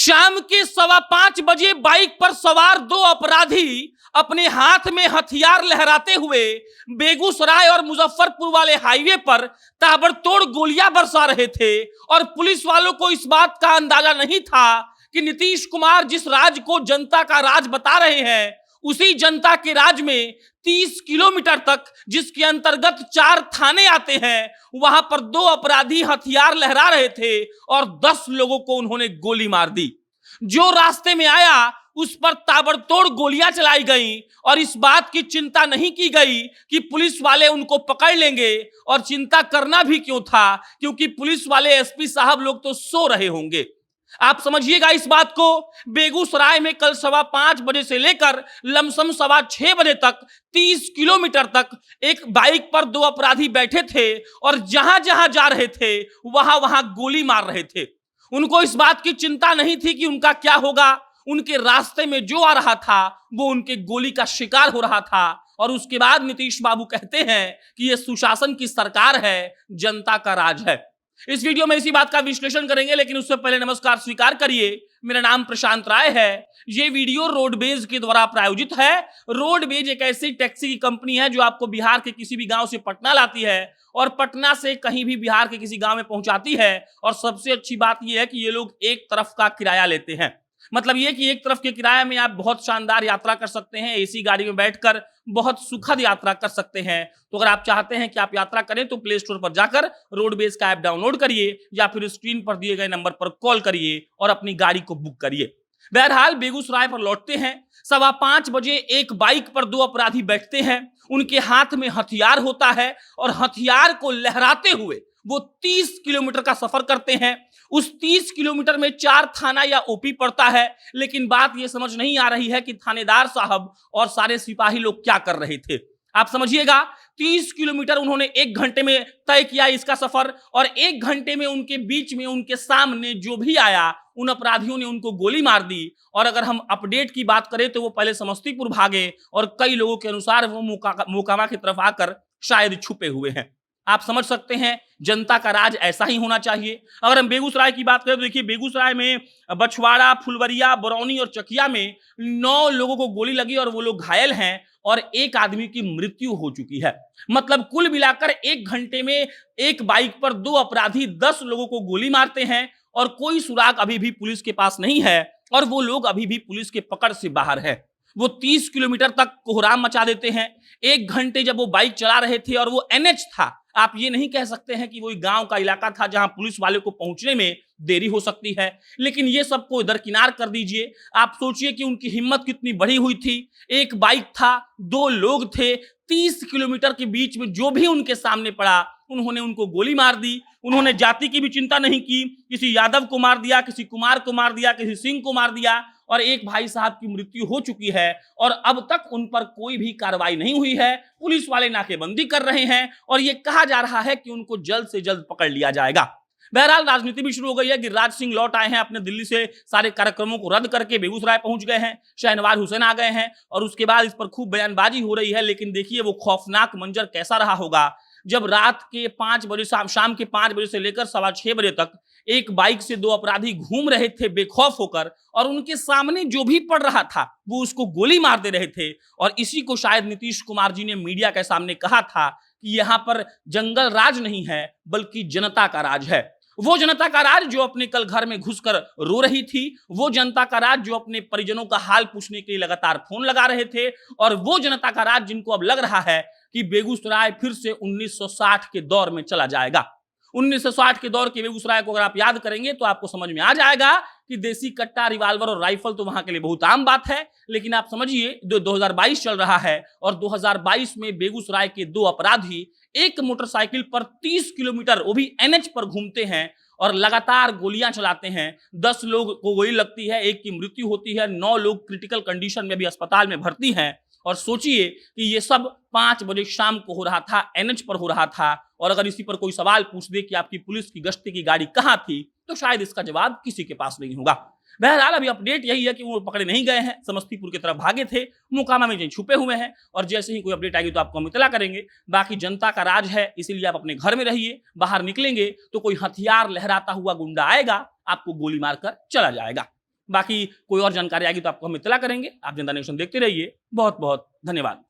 शाम के 5:15 बाइक पर सवार दो अपराधी अपने हाथ में हथियार लहराते हुए बेगूसराय और मुजफ्फरपुर वाले हाईवे पर ताबड़तोड़ गोलियां बरसा रहे थे। और पुलिस वालों को इस बात का अंदाजा नहीं था कि नीतीश कुमार जिस राज को जनता का राज बता रहे हैं, उसी जनता के राज में 30 किलोमीटर तक, जिसके अंतर्गत 4 थाने आते हैं, वहां पर दो अपराधी हथियार लहरा रहे थे और 10 लोगों को उन्होंने गोली मार दी। जो रास्ते में आया उस पर ताबड़तोड़ गोलियां चलाई गई और इस बात की चिंता नहीं की गई कि पुलिस वाले उनको पकड़ लेंगे। और चिंता करना भी क्यों था, क्योंकि पुलिस वाले एसपी साहब लोग तो सो रहे होंगे। आप समझिएगा इस बात को। बेगूसराय में कल 5:15 बजे से लेकर लमसम 6:15 बजे तक 30 किलोमीटर तक एक बाइक पर दो अपराधी बैठे थे और जहां जहां जा रहे थे वहां वहां गोली मार रहे थे। उनको इस बात की चिंता नहीं थी कि उनका क्या होगा। उनके रास्ते में जो आ रहा था वो उनके गोली का शिकार हो रहा था। और उसके बाद नीतीश बाबू कहते हैं कि यह सुशासन की सरकार है, जनता का राज है। इस वीडियो में इसी बात का विश्लेषण करेंगे, लेकिन उससे पहले नमस्कार स्वीकार करिए, मेरा नाम प्रशांत राय है। ये वीडियो रोडवेज के द्वारा प्रायोजित है। रोडवेज एक ऐसी टैक्सी की कंपनी है जो आपको बिहार के किसी भी गांव से पटना लाती है और पटना से कहीं भी बिहार के किसी गांव में पहुंचाती है। और सबसे अच्छी बात यह है कि ये लोग एक तरफ का किराया लेते हैं। मतलब ये कि एक तरफ के किराए में आप बहुत शानदार यात्रा कर सकते हैं, एसी गाड़ी में बैठकर बहुत सुखद यात्रा कर सकते हैं। तो अगर आप चाहते हैं कि आप यात्रा करें तो प्ले स्टोर पर जाकर रोडवेज का ऐप डाउनलोड करिए या फिर स्क्रीन पर दिए गए नंबर पर कॉल करिए और अपनी गाड़ी को बुक करिए। बहरहाल बेगूसराय पर लौटते हैं। 5:15 बजे एक बाइक पर दो अपराधी बैठते हैं, उनके हाथ में हथियार होता है और हथियार को लहराते हुए वो 30 किलोमीटर का सफर करते हैं। उस 30 किलोमीटर में 4 थाना या ओपी पड़ता है, लेकिन बात यह समझ नहीं आ रही है कि थानेदार साहब और सारे सिपाही लोग क्या कर रहे थे। आप समझिएगा, 30 किलोमीटर उन्होंने 1 घंटे में तय किया इसका सफर, और 1 घंटे में उनके बीच में उनके सामने जो भी आया उन अपराधियों ने उनको गोली मार दी। और अगर हम अपडेट की बात करें तो वो पहले समस्तीपुर भागे और कई लोगों के अनुसार वो मोकामा की तरफ आकर शायद छुपे हुए हैं। आप समझ सकते हैं, जनता का राज ऐसा ही होना चाहिए। अगर हम बेगूसराय की बात करें तो देखिए, बेगूसराय में बछवाड़ा, फुलवरिया, बरौनी और चकिया में 9 लोगों को गोली लगी और वो लोग घायल हैं और एक आदमी की मृत्यु हो चुकी है। मतलब कुल मिलाकर 1 घंटे में एक बाइक पर दो अपराधी 10 लोगों को गोली मारते हैं और कोई सुराग अभी भी पुलिस के पास नहीं है और वो लोग अभी भी पुलिस के पकड़ से बाहर है। वो 30 किलोमीटर तक कोहराम मचा देते हैं। 1 घंटे जब वो बाइक चला रहे थे और वो एनएच था, आप ये नहीं कह सकते हैं कि वो गांव का इलाका था जहां पुलिस वाले को पहुंचने में देरी हो सकती है। लेकिन ये सबको दरकिनार कर दीजिए। आप सोचिए कि उनकी हिम्मत कितनी बढ़ी हुई थी। एक बाइक था, 2 लोग थे, 30 किलोमीटर के बीच में जो भी उनके सामने पड़ा उन्होंने उनको गोली मार दी। उन्होंने जाति की भी चिंता नहीं की, किसी यादव को मार दिया, किसी कुमार को मार दिया, किसी सिंह को मार दिया और एक भाई साहब की मृत्यु हो चुकी है और अब तक उन पर कोई भी कार्रवाई नहीं हुई है। पुलिस वाले नाकेबंदी कर रहे हैं और यह कहा जा रहा है कि उनको जल्द से जल्द पकड़ लिया जाएगा। बहरहाल राजनीति भी शुरू हो गई है। गिरिराज सिंह लौट आए हैं अपने दिल्ली से, सारे कार्यक्रमों को रद्द करके बेगूसराय पहुंच गए हैं। शहनवाज हुसैन आ गए हैं और उसके बाद इस पर खूब बयानबाजी हो रही है। लेकिन देखिए वो खौफनाक मंजर कैसा रहा होगा जब रात के 5 बजे, शाम के 5 बजे से लेकर 6:15 बजे तक एक बाइक से दो अपराधी घूम रहे थे बेखौफ होकर और उनके सामने जो भी पड़ रहा था वो उसको गोली मार दे रहे थे। और इसी को शायद नीतीश कुमार जी ने मीडिया के सामने कहा था कि यहां पर जंगल राज नहीं है बल्कि जनता का राज है। वो जनता का राज जो अपने कल घर में घुसकर रो रही थी, वो जनता का राज जो अपने परिजनों का हाल पूछने के लिए लगातार फोन लगा रहे थे, और वो जनता का राज जिनको अब लग रहा है कि बेगूसराय फिर से 1960 के दौर में चला जाएगा। 1960 के दौर के बेगूसराय को अगर आप याद करेंगे तो आपको समझ में आ जाएगा कि देसी कट्टा, रिवाल्वर और राइफल तो वहां के लिए बहुत आम बात है। लेकिन आप समझिए 2022 चल रहा है और 2022 में बेगूसराय के दो अपराधी एक मोटरसाइकिल पर 30 किलोमीटर, वो भी एनएच पर घूमते हैं और लगातार गोलियां चलाते हैं। 10 लोग को गोली लगती है, एक की मृत्यु होती है, 9 लोग क्रिटिकल कंडीशन में भी अस्पताल में भर्ती हैं। और सोचिए कि ये सब 5 बजे शाम को हो रहा था, एनएच पर हो रहा था। और अगर इसी पर कोई सवाल पूछ दे कि आपकी पुलिस की गश्ती की गाड़ी कहां थी, तो शायद इसका जवाब किसी के पास नहीं होगा। बहरहाल अभी अपडेट यही है कि वो पकड़े नहीं गए हैं, समस्तीपुर की तरफ भागे थे, मोकामा में छुपे हुए हैं और जैसे ही कोई अपडेट आएगी तो आपको हम इत्तला करेंगे। बाकी जनता का राज है, इसीलिए आप अपने घर में रहिए। बाहर निकलेंगे तो कोई हथियार लहराता हुआ गुंडा आएगा, आपको गोली मारकर चला जाएगा। बाकी कोई और जानकारी आएगी तो आपको हम इत्तला करेंगे। आप जनता न्यूज़ देखते रहिए। बहुत बहुत धन्यवाद।